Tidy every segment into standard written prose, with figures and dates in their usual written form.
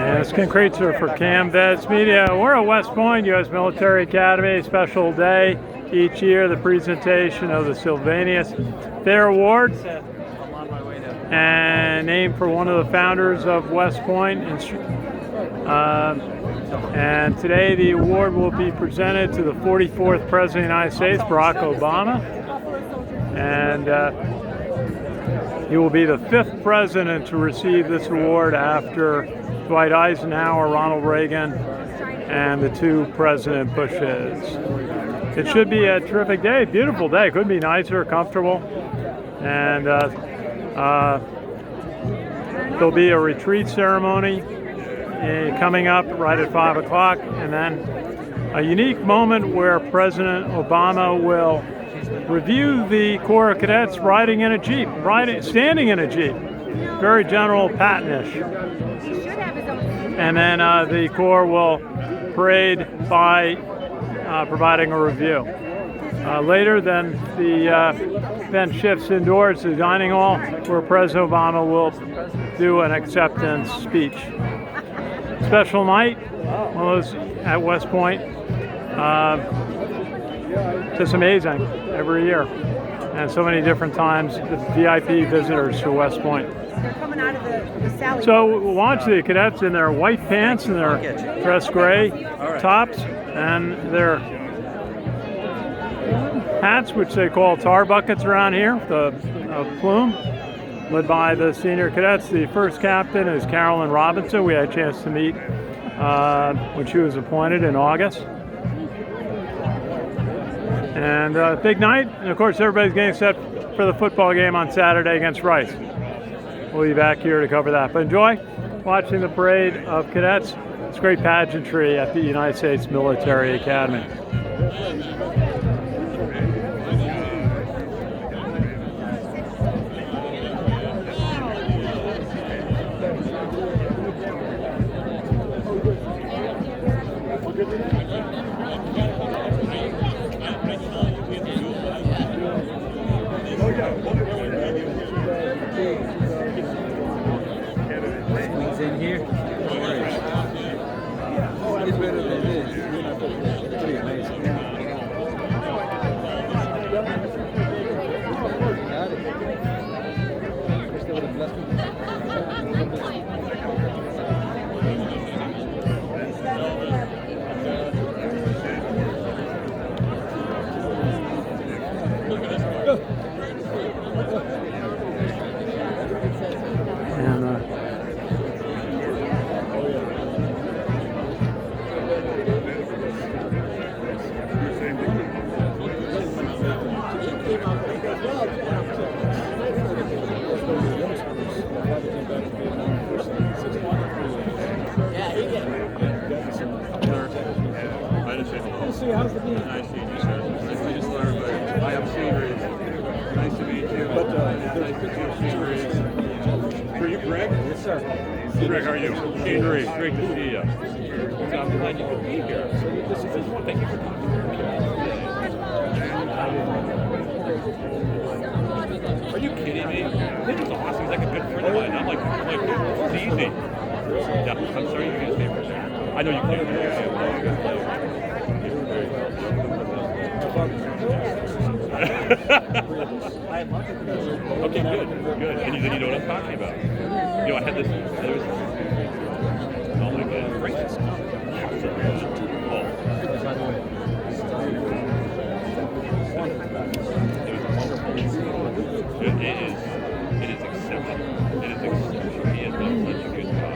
And it's Ken Kreitzer for Cadets Media. We're at West Point, U.S. Military Academy, special day each year, the presentation of the Sylvanus Thayer Award, and named for one of the founders of West Point. And today the award will be presented to the 44th President of the United States, Barack Obama. And he will be the 5th president to receive this award after Dwight Eisenhower, Ronald Reagan, and the 2 President Bushes. It should be a terrific day, beautiful day. Couldn't be nicer, comfortable. And there'll be a retreat ceremony coming up right at 5 o'clock, and then a unique moment where President Obama will review the Corps of Cadets riding in a Jeep, standing in a Jeep. Very General Patton-ish. And then the Corps will parade by providing a review. Later, then the event shifts indoors to the dining hall, where President Obama will do an acceptance speech. Special night, one of those at West Point. Just amazing every year, and so many different times the VIP visitors to West Point. They're coming out of the Sally. So watch the cadets in their white pants and their dress gray tops, and their hats, which they call tar buckets around here, the plume, led by the senior cadets. The first captain is Carolyn Robinson. We had a chance to meet when she was appointed in August. And big night, and of course everybody's getting set for the football game on Saturday against Rice. We'll be back here to cover that. But enjoy watching the parade of cadets. It's great pageantry at the United States Military Academy. Squeeze in here. It's better than this. Pretty amazing. Got it. Wish they would have blessed me. How's the being? Nice to meet you, sir. Nice to meet you, sir. I am Seabreeze. Nice to meet you. Nice to meet you, Seabreeze. Are you Greg? Yes, sir. Greg, how are you? Seabreeze, great to see you. I'm glad you could be here. Thank you for coming. Are you kidding me? This is awesome. He's like a good friend of mine. I'm like, it's easy. Yeah, I'm sorry you guys stay for a second. I know you can't. Okay, good. And you know what I'm talking about. You know, I had this. There was all the breaks. It is exceptional. It is exceptional. He has done such a good job.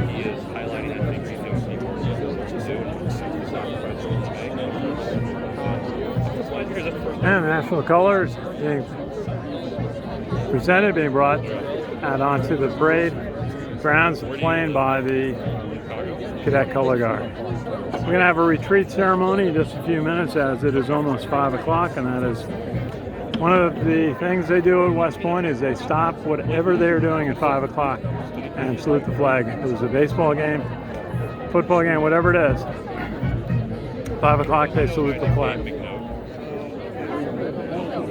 He is highlighting the things he's doing. And the national colors being presented, being brought out onto the parade grounds, playing by the Cadet Color Guard. We're going to have a retreat ceremony in just a few minutes, as it is almost 5 o'clock, and that is one of the things they do at West Point is they stop whatever they're doing at 5 o'clock and salute the flag. It was a baseball game, football game, whatever it is. 5 o'clock they salute the flag.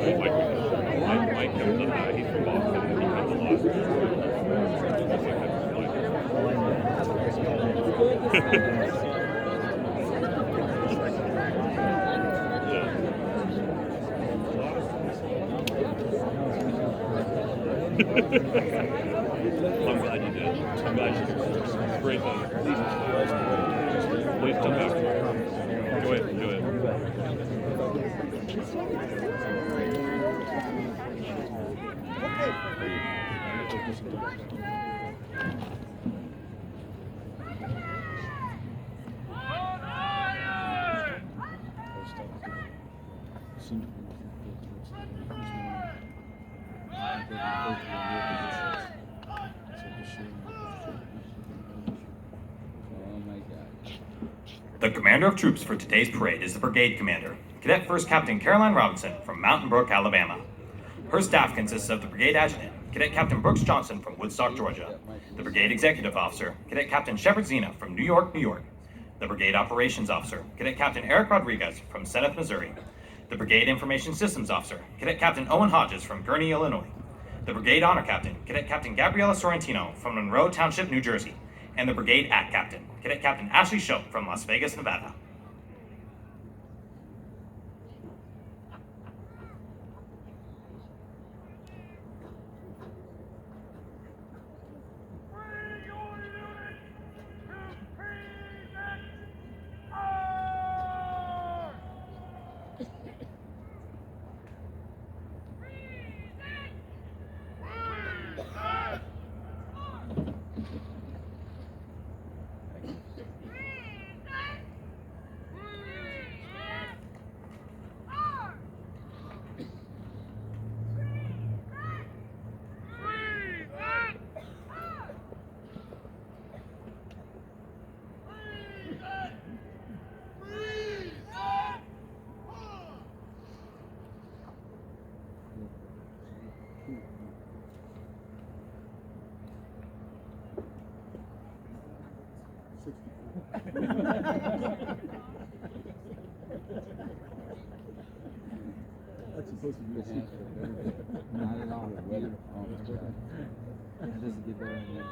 Mike comes up, he's from Boston, and he comes a lot. I'm glad you did. I'm glad you did. It's great that please come back. Go ahead. The commander of troops for today's parade is the brigade commander, Cadet First Captain Caroline Robinson from Mountain Brook, Alabama. Her staff consists of the brigade adjutant, Cadet Captain Brooks Johnson from Woodstock, Georgia, the brigade executive officer, Cadet Captain Shepard Zena from New York, New York, the brigade operations officer, Cadet Captain Eric Rodriguez from Seneth, Missouri, the brigade information systems officer, Cadet Captain Owen Hodges from Gurnee, Illinois, the brigade honor captain, Cadet Captain Gabriella Sorrentino from Monroe Township, New Jersey, and the brigade ACT captain, Cadet Captain Ashley Shope from Las Vegas, Nevada. That's supposed to be a secret. Not at all. The weather. It doesn't get better than this.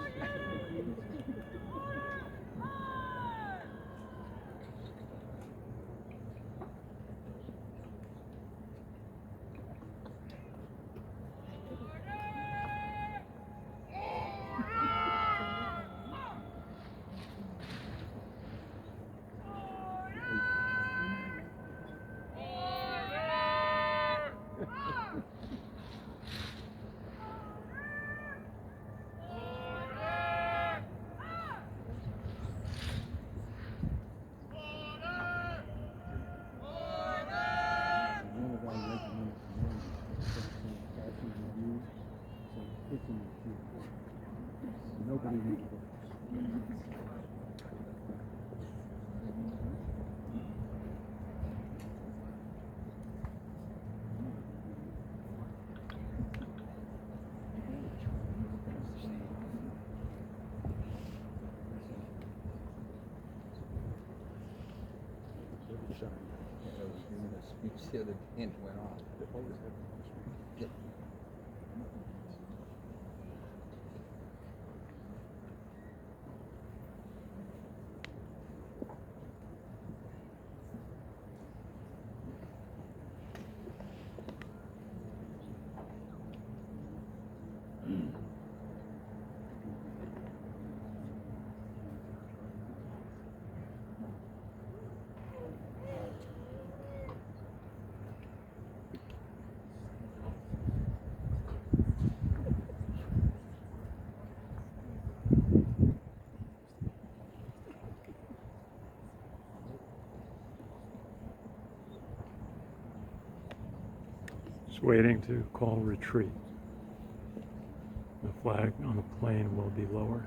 Nobody needs to. You see the hint went off. Yep. Just waiting to call retreat. The flag on the plane will be lowered.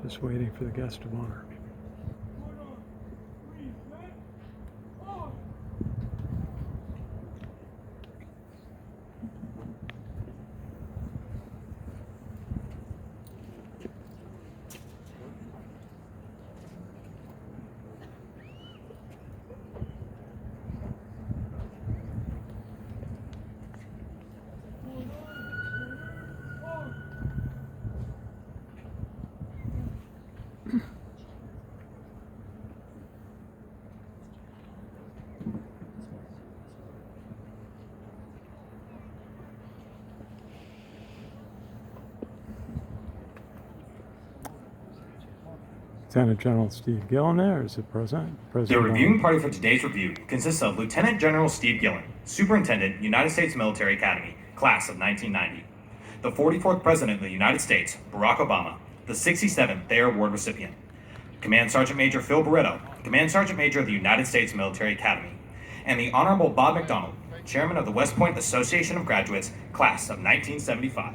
Just waiting for the guest of honor. Lieutenant General Steve Gillen there, is it President? The President reviewing party for today's review consists of Lieutenant General Steve Gillen, Superintendent, United States Military Academy, Class of 1990. The 44th President of the United States, Barack Obama, the 67th Thayer Award recipient. Command Sergeant Major Phil Barretto, Command Sergeant Major of the United States Military Academy. And the Honorable Bob McDonald, Chairman of the West Point Association of Graduates, Class of 1975.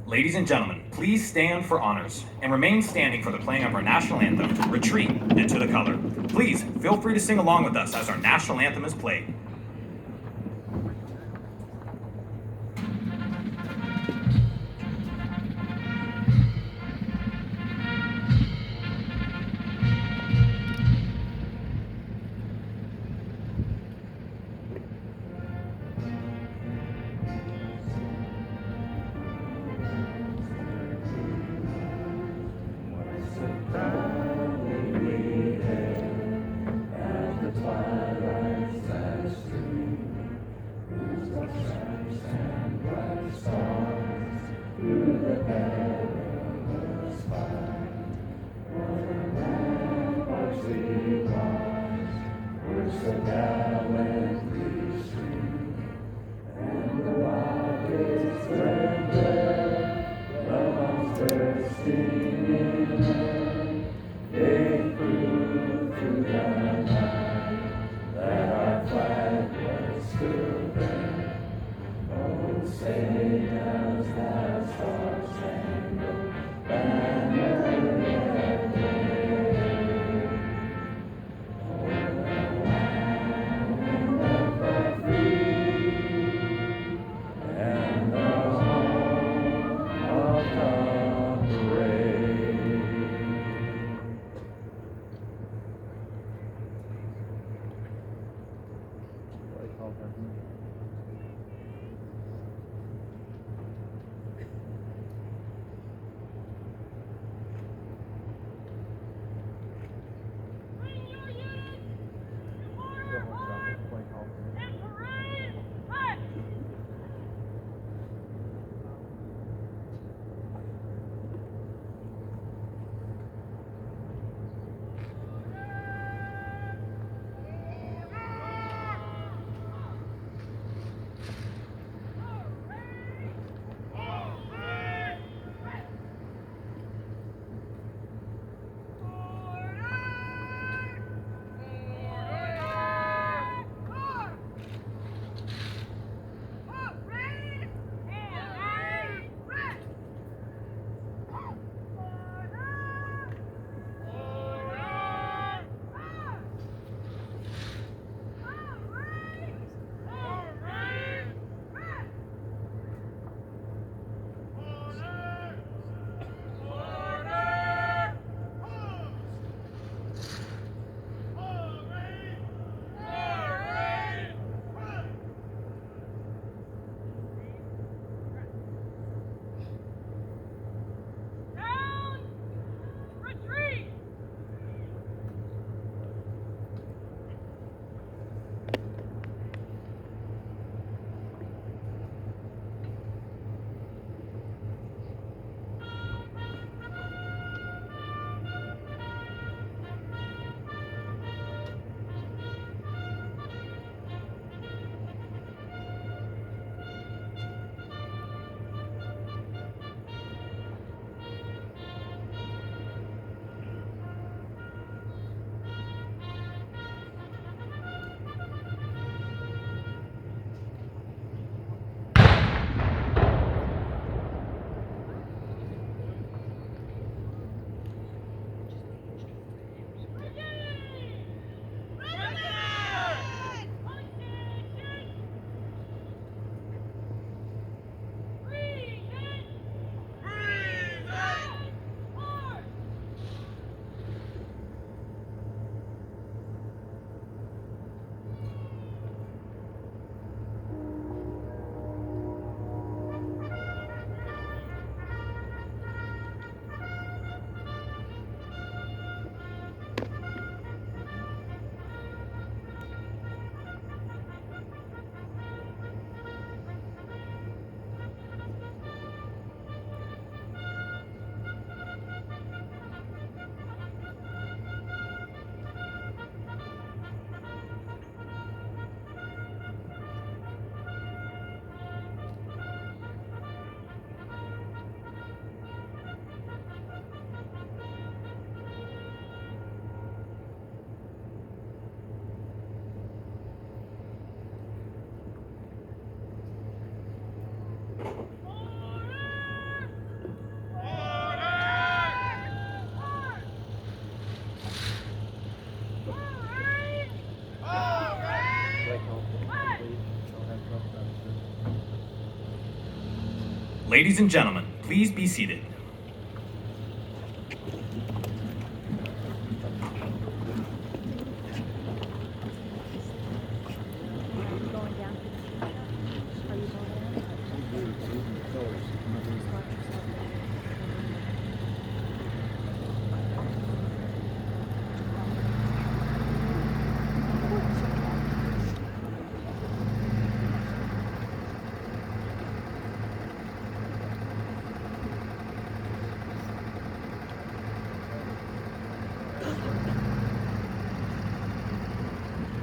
Ladies and gentlemen, please stand for honors and remain standing for the playing of our national anthem, Retreat into the Color. Please feel free to sing along with us as our national anthem is played. As the twilight Ladies and gentlemen, please be seated.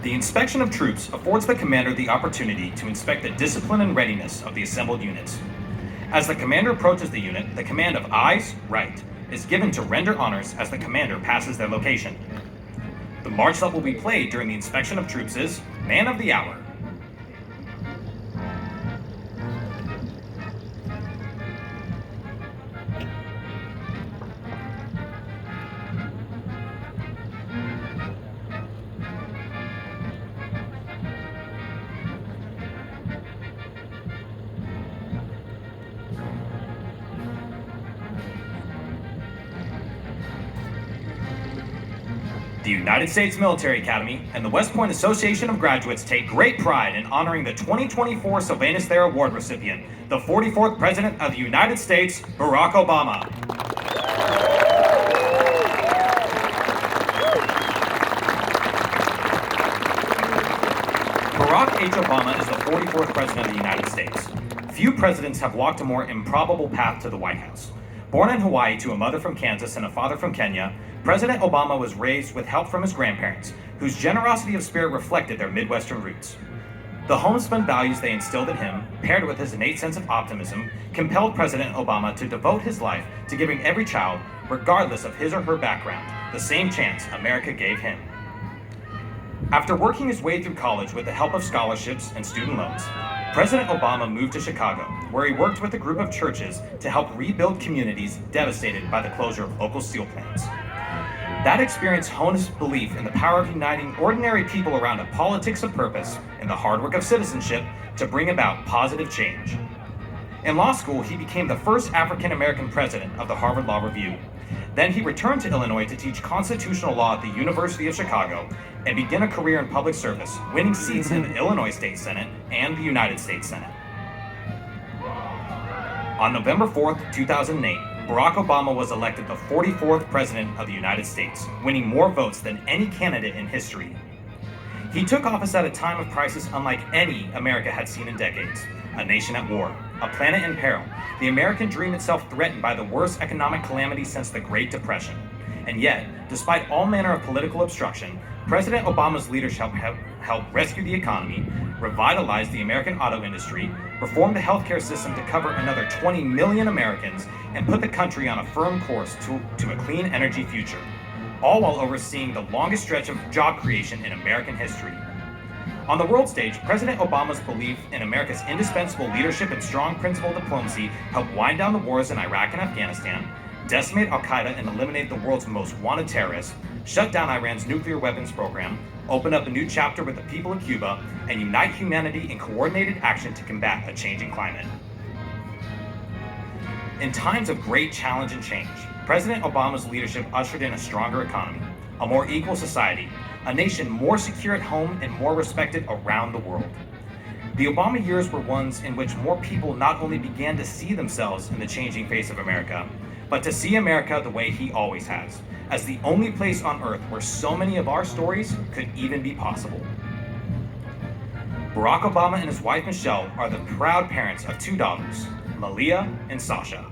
The inspection of troops affords the commander the opportunity to inspect the discipline and readiness of the assembled units. As the commander approaches the unit, the command of "Eyes, Right" is given to render honors as the commander passes their location. The march that will be played during the inspection of troops is Man of the Hour. The United States Military Academy and the West Point Association of Graduates take great pride in honoring the 2024 Sylvanus Thayer Award recipient, the 44th President of the United States, Barack Obama. Barack H. Obama is the 44th President of the United States. Few presidents have walked a more improbable path to the White House. Born in Hawaii to a mother from Kansas and a father from Kenya, President Obama was raised with help from his grandparents, whose generosity of spirit reflected their Midwestern roots. The homespun values they instilled in him, paired with his innate sense of optimism, compelled President Obama to devote his life to giving every child, regardless of his or her background, the same chance America gave him. After working his way through college with the help of scholarships and student loans, President Obama moved to Chicago, where he worked with a group of churches to help rebuild communities devastated by the closure of local steel plants. That experience honed his belief in the power of uniting ordinary people around a politics of purpose and the hard work of citizenship to bring about positive change. In law school, he became the first African-American president of the Harvard Law Review. Then he returned to Illinois to teach constitutional law at the University of Chicago and begin a career in public service, winning seats in the Illinois State Senate and the United States Senate. On November 4th, 2008, Barack Obama was elected the 44th President of the United States, winning more votes than any candidate in history. He took office at a time of crisis unlike any America had seen in decades. A nation at war, a planet in peril, the American dream itself threatened by the worst economic calamity since the Great Depression. And yet, despite all manner of political obstruction, President Obama's leadership helped rescue the economy, revitalize the American auto industry, reform the healthcare system to cover another 20 million Americans, and put the country on a firm course to a clean energy future, all while overseeing the longest stretch of job creation in American history. On the world stage, President Obama's belief in America's indispensable leadership and strong principled diplomacy helped wind down the wars in Iraq and Afghanistan, decimate al-Qaeda and eliminate the world's most wanted terrorists, shut down Iran's nuclear weapons program, open up a new chapter with the people of Cuba, and unite humanity in coordinated action to combat a changing climate. In times of great challenge and change, President Obama's leadership ushered in a stronger economy, a more equal society, a nation more secure at home and more respected around the world. The Obama years were ones in which more people not only began to see themselves in the changing face of America, but to see America the way he always has, as the only place on earth where so many of our stories could even be possible. Barack Obama and his wife Michelle are the proud parents of two daughters, Malia and Sasha.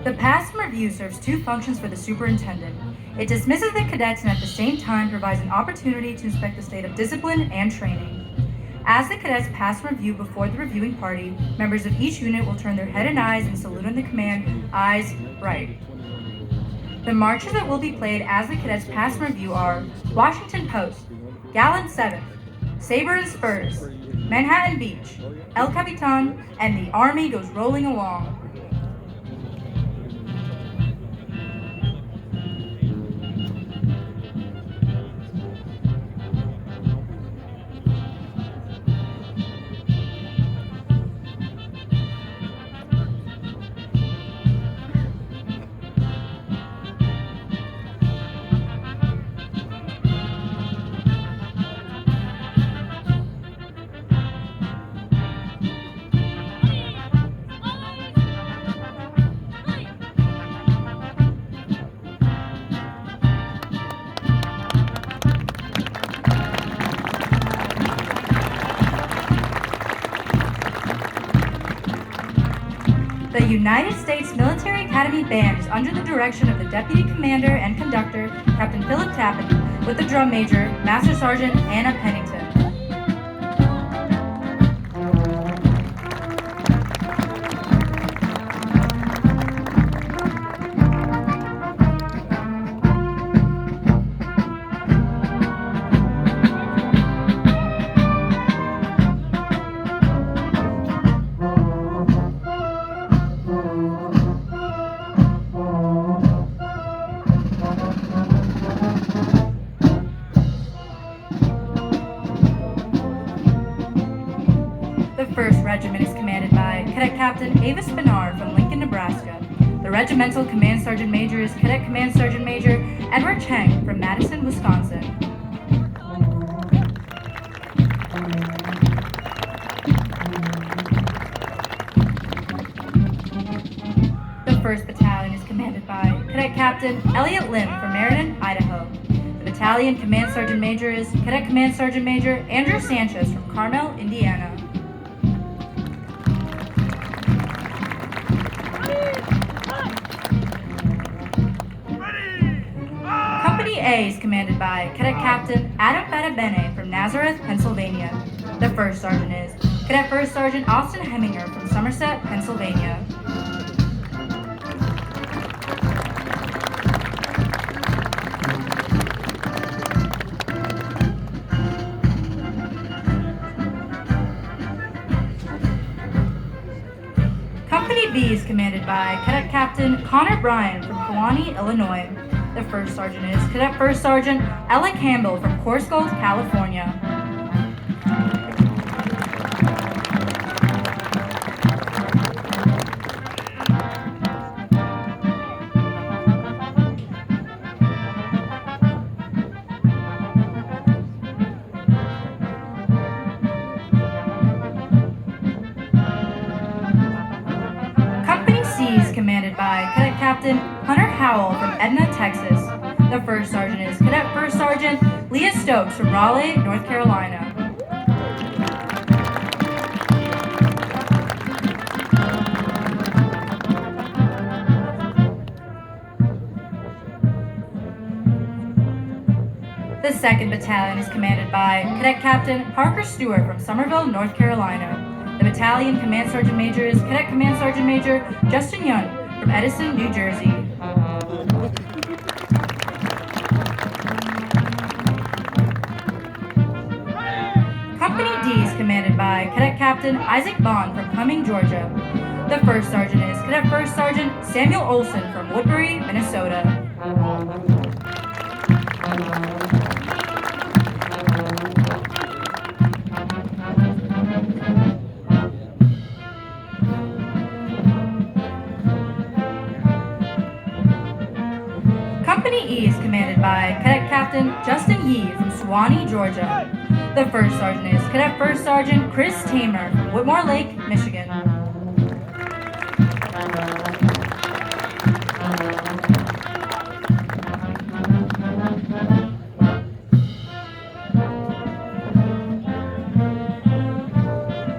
The pass and review serves two functions for the superintendent. It dismisses the cadets and at the same time provides an opportunity to inspect the state of discipline and training. As the cadets pass and review before the reviewing party, members of each unit will turn their head and eyes and salute on the command, eyes right. The marches that will be played as the cadets pass and review are Washington Post, Gallant 7th, Sabre and Spurs, Manhattan Beach, El Capitan, and the Army Goes Rolling Along. The United States Military Academy Band is under the direction of the Deputy Commander and Conductor, Captain Philip Tappan, with the Drum Major, Master Sergeant Anna Pennington. The 1st Regiment is commanded by Cadet Captain Ava Spinar from Lincoln, Nebraska. The Regimental Command Sergeant Major is Cadet Command Sergeant Major Edward Cheng from Madison, Wisconsin. The 1st Battalion is commanded by Cadet Captain Elliot Lim from Meriden, Idaho. The Battalion Command Sergeant Major is Cadet Command Sergeant Major Andrew Sanchez from Carmel, Indiana. Company A is commanded by Cadet Captain Adam Fatabene from Nazareth, Pennsylvania. The 1st Sergeant is Cadet 1st Sergeant Austin Heminger from Somerset, Pennsylvania. Company B is commanded by Cadet Captain Connor Bryan from Kewanee, Illinois. The 1st Sergeant is Cadet 1st Sergeant Ella Campbell from Corscold, California. Company C is commanded by Cadet Captain Hunter Howell from Edna, Texas. The 1st Sergeant is Cadet 1st Sergeant Leah Stokes from Raleigh, North Carolina. 2nd Battalion is commanded by Cadet Captain Parker Stewart from Somerville, North Carolina. The battalion Command Sergeant Major is Cadet Command Sergeant Major Justin Young from Edison, New Jersey. Company D is commanded by Cadet Captain Isaac Bond from Cumming, Georgia. The 1st Sergeant is Cadet 1st Sergeant Samuel Olson from Woodbury, Minnesota. Company E is commanded by Cadet Captain Justin Yee from Suwanee, Georgia. The 1st Sergeant is Cadet 1st Sergeant Chris Tamer from Whitmore Lake, Michigan.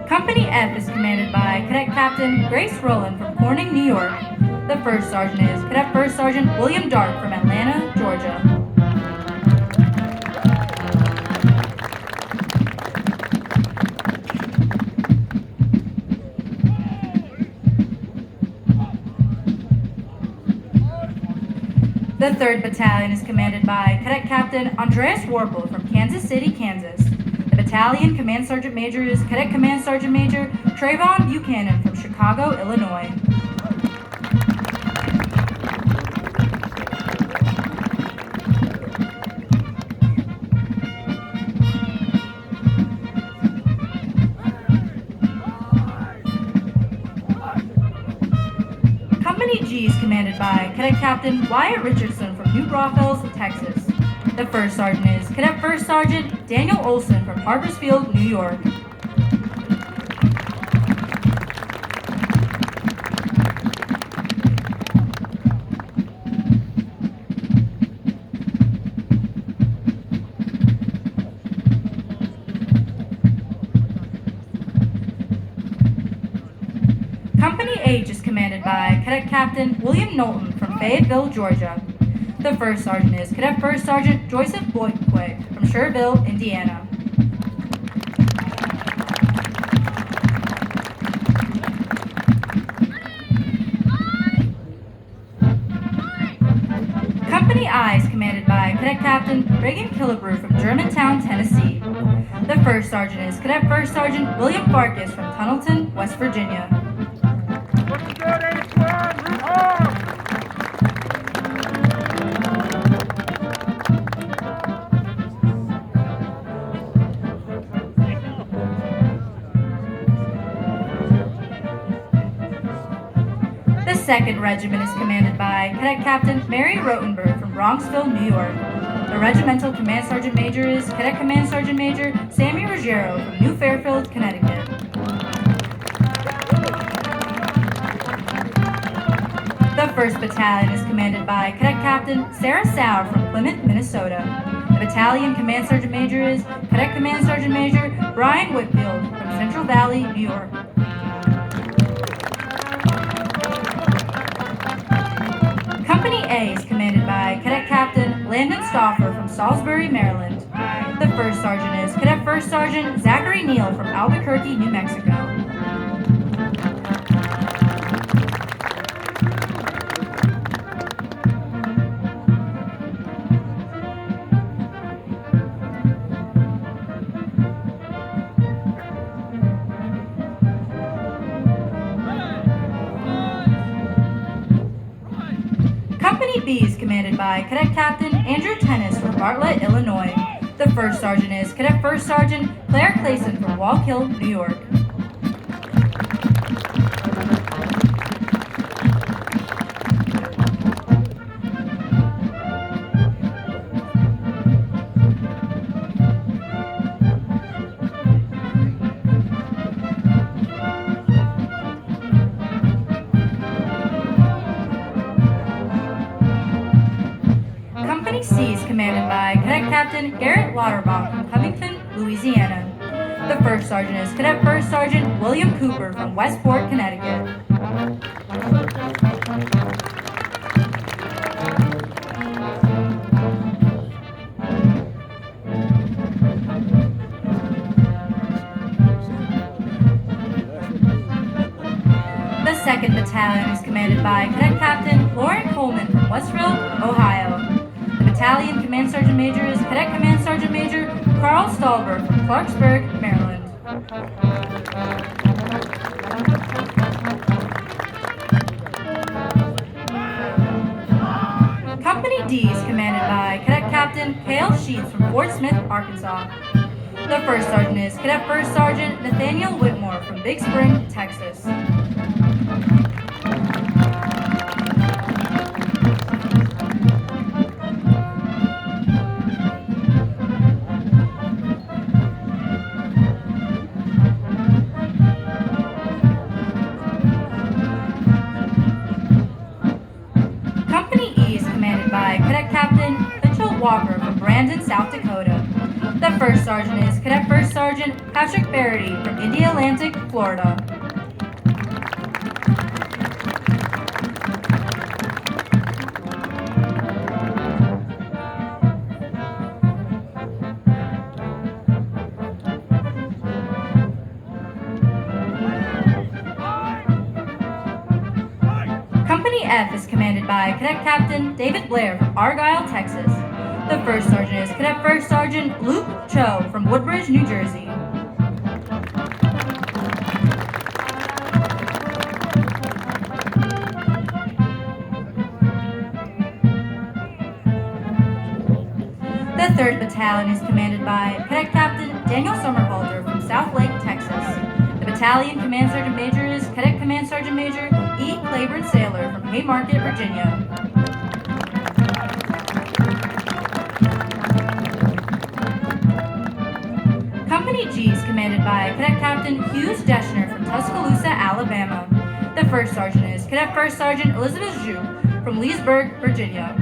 Company F is commanded by Cadet Captain Grace Rowland from Corning, New York. The 1st Sergeant is Cadet 1st Sergeant William Dark from Atlanta, Georgia. The 3rd Battalion is commanded by Cadet Captain Andreas Warple from Kansas City, Kansas. The battalion Command Sergeant Major is Cadet Command Sergeant Major Trayvon Buchanan from Chicago, Illinois. Company G is commanded by Cadet Captain Wyatt Richardson from New Braunfels, Texas. The 1st Sergeant is Cadet 1st Sergeant Daniel Olson from Harpersfield, New York. Company H is commanded by Cadet Captain William Knowlton from Fayetteville, Georgia. The 1st Sergeant is Cadet 1st Sergeant Joseph Boyquay from Schererville, Indiana. Company I is commanded by Cadet Captain Reagan Killebrew from Germantown, Tennessee. The 1st Sergeant is Cadet 1st Sergeant William Farkas from Tunnelton, West Virginia. The 2nd Regiment is commanded by Cadet Captain Mary Rotenberg from Bronxville, New York. The Regimental Command Sergeant Major is Cadet Command Sergeant Major Sammy Ruggiero from New Fairfield, Connecticut. The 1st Battalion is commanded by Cadet Captain Sarah Sauer from Plymouth, Minnesota. The Battalion Command Sergeant Major is Cadet Command Sergeant Major Brian Whitfield from Central Valley, New York. Company A is commanded by Cadet Captain Landon Stauffer from Salisbury, Maryland. The 1st Sergeant is Cadet 1st Sergeant Zachary Neal from Albuquerque, New Mexico. Company B is commanded by Cadet Captain Andrew Tennis from Bartlett, Illinois. The 1st Sergeant is Cadet 1st Sergeant Claire Clayson from Wallkill, New York. Company C is commanded by Cadet Captain Garrett Lauterbach from Covington, Louisiana. The 1st Sergeant is Cadet 1st Sergeant William Cooper from Westport, Connecticut. 2nd Battalion is commanded by Cadet Captain Lauren Coleman from Westville, Ohio. The battalion Command Sergeant Major is Cadet Command Sergeant Major Carl Stahlberg from Clarksburg, Maryland. Company D is commanded by Cadet Captain Cale Sheets from Fort Smith, Arkansas. The first sergeant is Cadet First Sergeant Nathaniel Whitmore from Big Spring, Texas. Company E is commanded by Cadet Captain Mitchell Walker from Brandon, South Dakota. The first sergeant is Cadet First Sergeant Patrick Barity from Indialantic, Florida. Company F is commanded by Cadet Captain David Blair from Argyle, Texas. The first sergeant is Cadet First Sergeant Luke Cho from Woodbridge, New Jersey. The 3rd Battalion is commanded by Cadet Captain Daniel Somerhalder from South Lake, Texas. The battalion Command Sergeant Major is Cadet Command Sergeant Major E. Claiborne Sailor from Haymarket, Virginia. Company G is commanded by Cadet Captain Hughes Deschner from Tuscaloosa, Alabama. The first sergeant is Cadet First Sergeant Elizabeth Zhu from Leesburg, Virginia.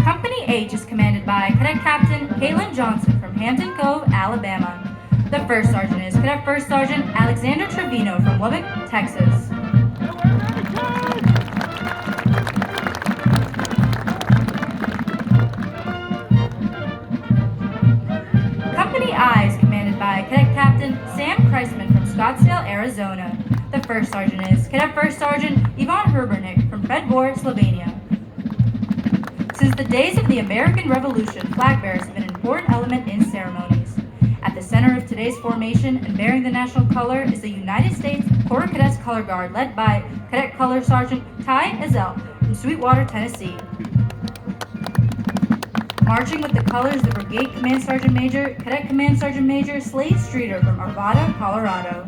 Company H is commanded by Cadet Captain Caitlin Johnson from Hampton Cove, Alabama. The first sergeant is Cadet First Sergeant Alexander Trevino from Lubbock, Texas. Company I is commanded by Cadet Captain Sam Kreisman from Scottsdale, Arizona. The first sergeant is Cadet First Sergeant Ivan Herbernik from Predvor, Slovenia. Since the days of the American Revolution, flag bearers have been an important element in ceremonies. At the center of today's formation and bearing the national color is the United States Corps of Cadets Color Guard led by Cadet Color Sergeant Ty Ezell from Sweetwater, Tennessee. Marching with the colors of the Brigade Command Sergeant Major, Cadet Command Sergeant Major Slade Streeter from Arvada, Colorado.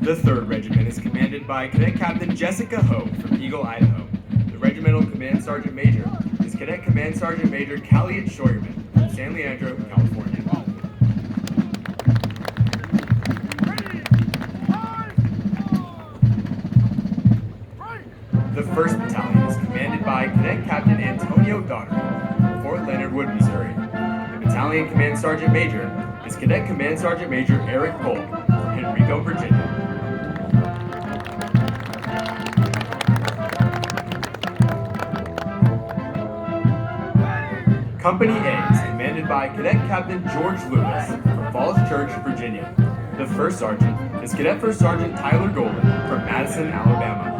The 3rd Regiment is commanded by Cadet Captain Jessica Ho from Eagle, Idaho. The Regimental Command Sergeant Major is Cadet Command Sergeant Major Calliot Scheuerman from San Leandro, California. The 1st Battalion is commanded by Cadet Captain Antonio Daugherty from Fort Leonard Wood, Missouri. The Battalion Command Sergeant Major is Cadet Command Sergeant Major Eric Polk from Henrico, Virginia. Company A is commanded by Cadet Captain George Lewis from Falls Church, Virginia. The 1st Sergeant is Cadet First Sergeant Tyler Golan from Madison, Alabama.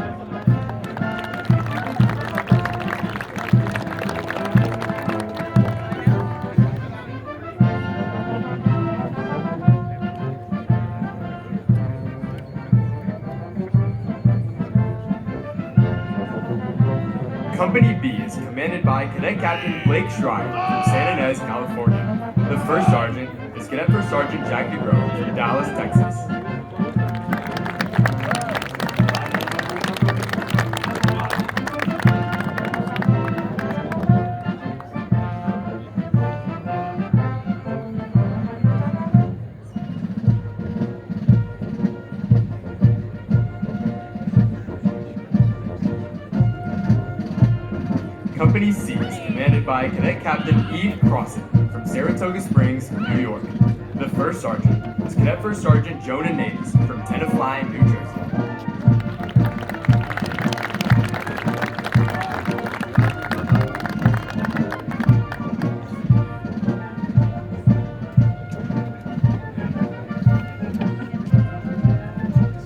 Company B is commanded by Cadet Captain Blake Schreier from San Ynez, California. The first sergeant is Cadet First Sergeant Jack DeGroat from Dallas, Texas. Company C is commanded by Cadet Captain Eve Crossan from Saratoga Springs, New York. The first sergeant is Cadet First Sergeant Jonah Naves from Tenafly, New Jersey.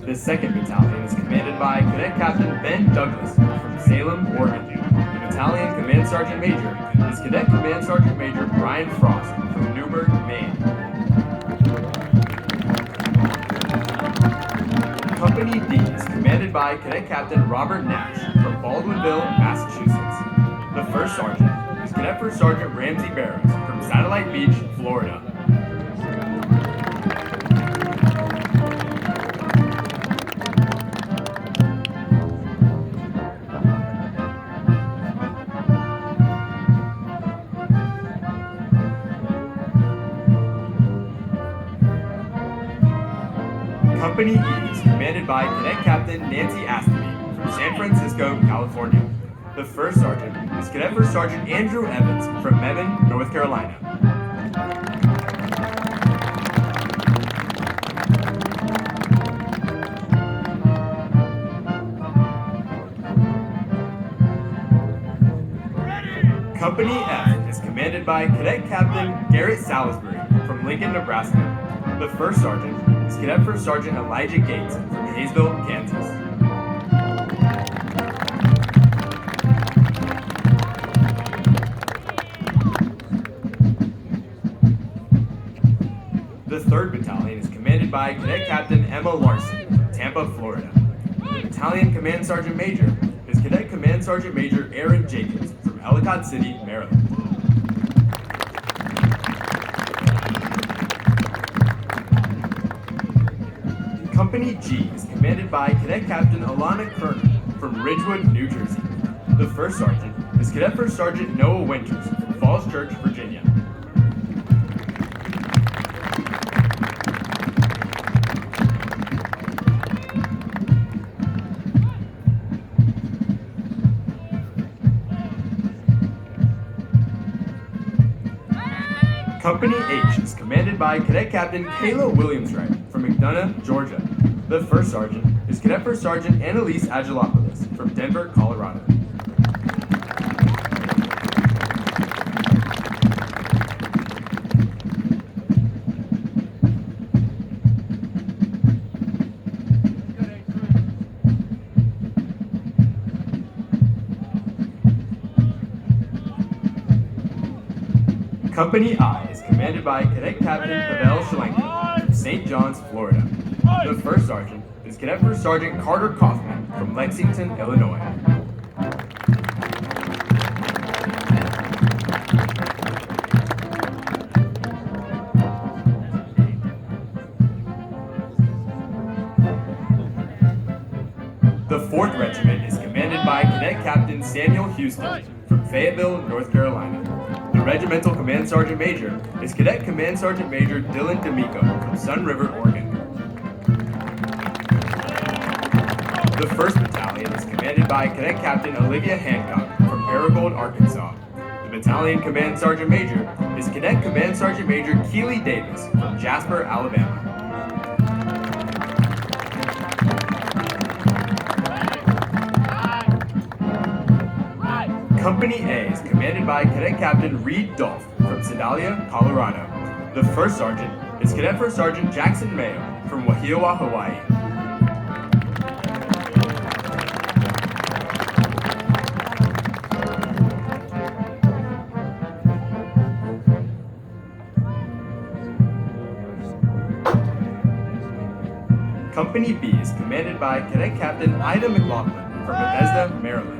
The second battalion is commanded by Cadet Captain Ben Douglas from Salem, Oregon. Battalion Command Sergeant Major is Cadet Command Sergeant Major Brian Frost from Newburgh, Maine. Company D is commanded by Cadet Captain Robert Nash from Baldwinville, Massachusetts. The first sergeant is Cadet First Sergeant Ramsey Barrows from Satellite Beach, Florida. Company E is commanded by Cadet Captain Nancy Astley from San Francisco, California. The first sergeant is Cadet First Sergeant Andrew Evans from Mebane, North Carolina. Company F is commanded by Cadet Captain Garrett Salisbury from Lincoln, Nebraska. The first sergeant is Cadet First Sergeant Elijah Gates from Hayesville, Kansas. The third battalion is commanded by Cadet Captain Emma Larson from Tampa, Florida. The battalion Command Sergeant Major is Cadet Command Sergeant Major Aaron Jacobs from Ellicott City, Maryland. Company G is commanded by Cadet Captain Alana Kerner from Ridgewood, New Jersey. The first sergeant is Cadet First Sergeant Noah Winters from Falls Church, Virginia. Company H is commanded by Cadet Captain Kayla Williams-Wright from McDonough, Georgia. The first sergeant is Cadet First Sergeant Annalise Agilopoulos from Denver, Colorado. Company I is commanded by Cadet Captain Pavel Shalenko from St. John's, Florida. The first sergeant is Cadet First Sergeant Carter Kaufman from Lexington, Illinois. The 4th Regiment is commanded by Cadet Captain Samuel Houston from Fayetteville, North Carolina. The Regimental Command Sergeant Major is Cadet Command Sergeant Major Dylan D'Amico from Sun River, Oregon. The 1st Battalion is commanded by Cadet Captain Olivia Hancock from Paragould, Arkansas. The Battalion Command Sergeant Major is Cadet Command Sergeant Major Keely Davis from Jasper, Alabama. Company A is commanded by Cadet Captain Reed Dolph from Sedalia, Colorado. The 1st Sergeant is Cadet First Sergeant Jackson Mayo from Wahiawa, Hawaii. Company B is commanded by Cadet Captain Ida McLaughlin from Bethesda, Maryland.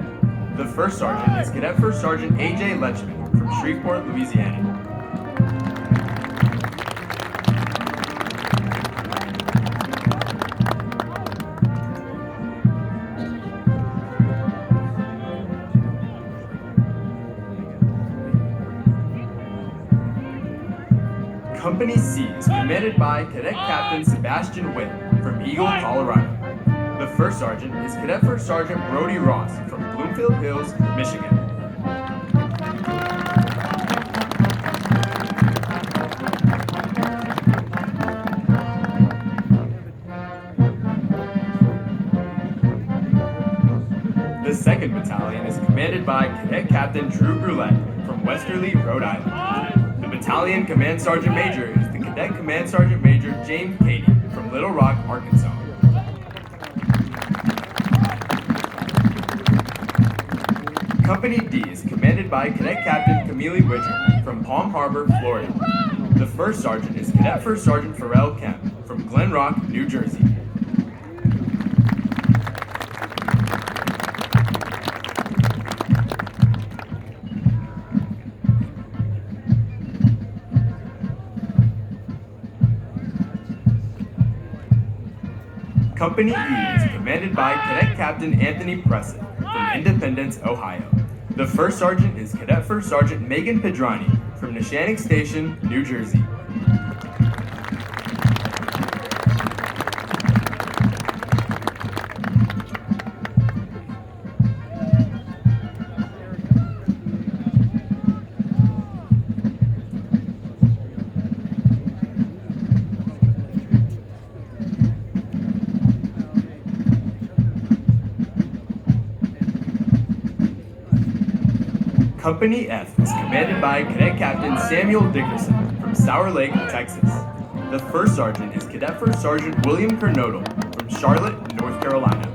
The first sergeant is Cadet First Sergeant A.J. Letchman from Shreveport, Louisiana. Company C is commanded by Cadet Captain Sebastian Witt from Eagle, Colorado. The first sergeant is Cadet First Sergeant Brody Ross from Bloomfield Hills, Michigan. The second battalion is commanded by Cadet Captain Drew Brulette from Westerly, Rhode Island. The battalion Command Sergeant Major is the Cadet Command Sergeant Major James Cady from Little Rock, Arkansas. Company D is commanded by Cadet Captain Camille Widger from Palm Harbor, Florida. The first sergeant is Cadet First Sergeant Pharrell Kemp from Glen Rock, New Jersey. Company E is commanded by Cadet Captain Anthony Preston from Independence, Ohio. The first sergeant is Cadet First Sergeant Megan Pedrani from Neshannock Station, New Jersey. Company F is commanded by Cadet Captain Samuel Dickerson from Sour Lake, Texas. The first sergeant is Cadet First Sergeant William Kernodle from Charlotte, North Carolina.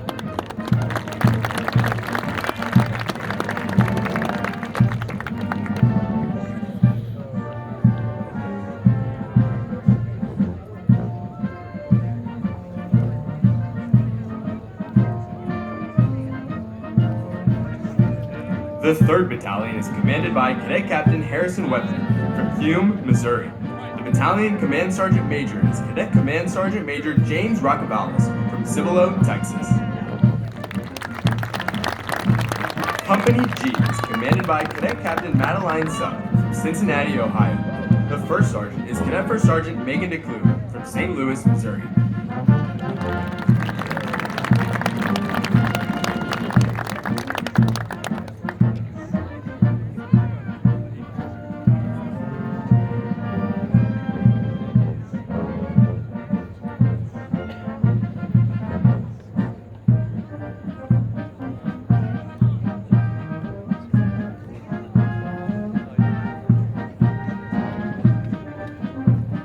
The 3rd Battalion is commanded by Cadet Captain Harrison Webster from Hume, Missouri. The battalion Command Sergeant Major is Cadet Command Sergeant Major James Rockavalis from Cibolo, Texas. Company G is commanded by Cadet Captain Madeline Sutton from Cincinnati, Ohio. The first sergeant is Cadet First Sergeant Megan DeClue from St. Louis, Missouri.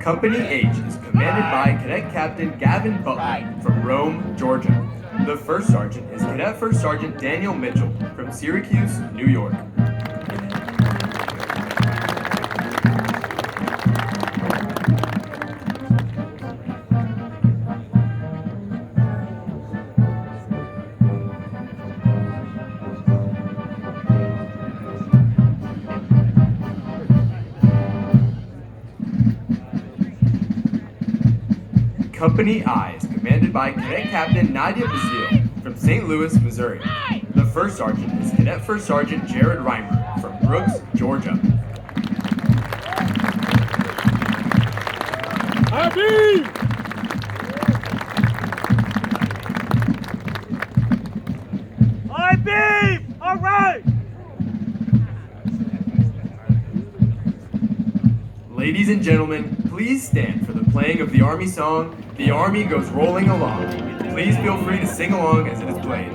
Company H is commanded by Cadet Captain Gavin Butler from Rome, Georgia. The first sergeant is Cadet First Sergeant Daniel Mitchell from Syracuse, New York. Company I is commanded by Cadet Captain Nadia Bazile from St. Louis, Missouri. The first sergeant is Cadet First Sergeant Jared Reimer from Brooks, Georgia. Happy! IB! All right! Ladies and gentlemen, please stand for the playing of the Army song, "The Army Goes Rolling Along." Please feel free to sing along as it is played.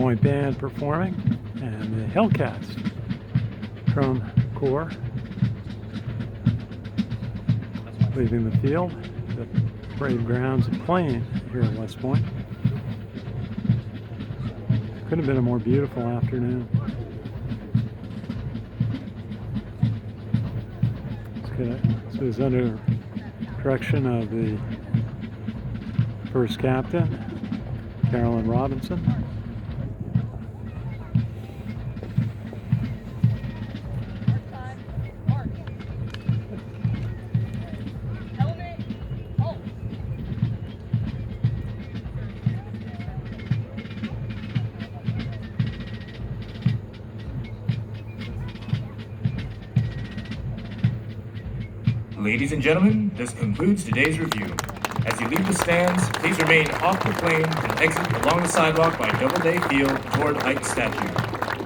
Point Band performing, and the Hellcats Drum Corps leaving the field, the parade grounds and playing here at West Point. Couldn't have been a more beautiful afternoon. This is under direction of the first captain, Carolyn Robinson. Ladies and gentlemen, this concludes today's review. As you leave the stands, please remain off the plane and exit along the sidewalk by Doubleday Field toward Ike Statue.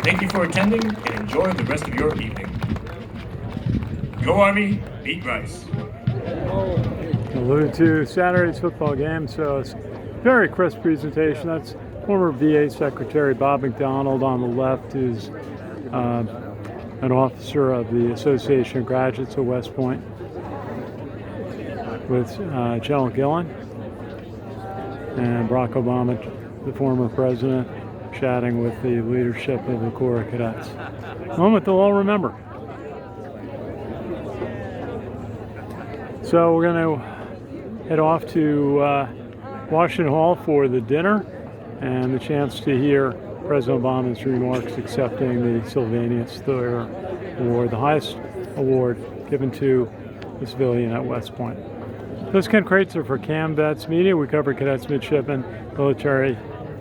Thank you for attending and enjoy the rest of your evening. Go Army, beat Rice. Alluded to Saturday's football game, so it's a very crisp presentation. That's former VA Secretary Bob McDonald on the left, who's an officer of the Association of Graduates of West Point, with General Gillen and Barack Obama, the former president, chatting with the leadership of the Corps of Cadets. A moment they'll all remember. So we're going to head off to Washington Hall for the dinner and the chance to hear President Obama's remarks accepting the Sylvanus Thayer Award, the highest award given to a civilian at West Point. This is Ken Kreitzer for Cam Vets Media. We cover cadets, midshipmen, military,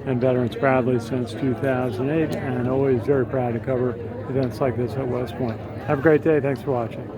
and veterans proudly since 2008, and always very proud to cover events like this at West Point. Have a great day. Thanks for watching.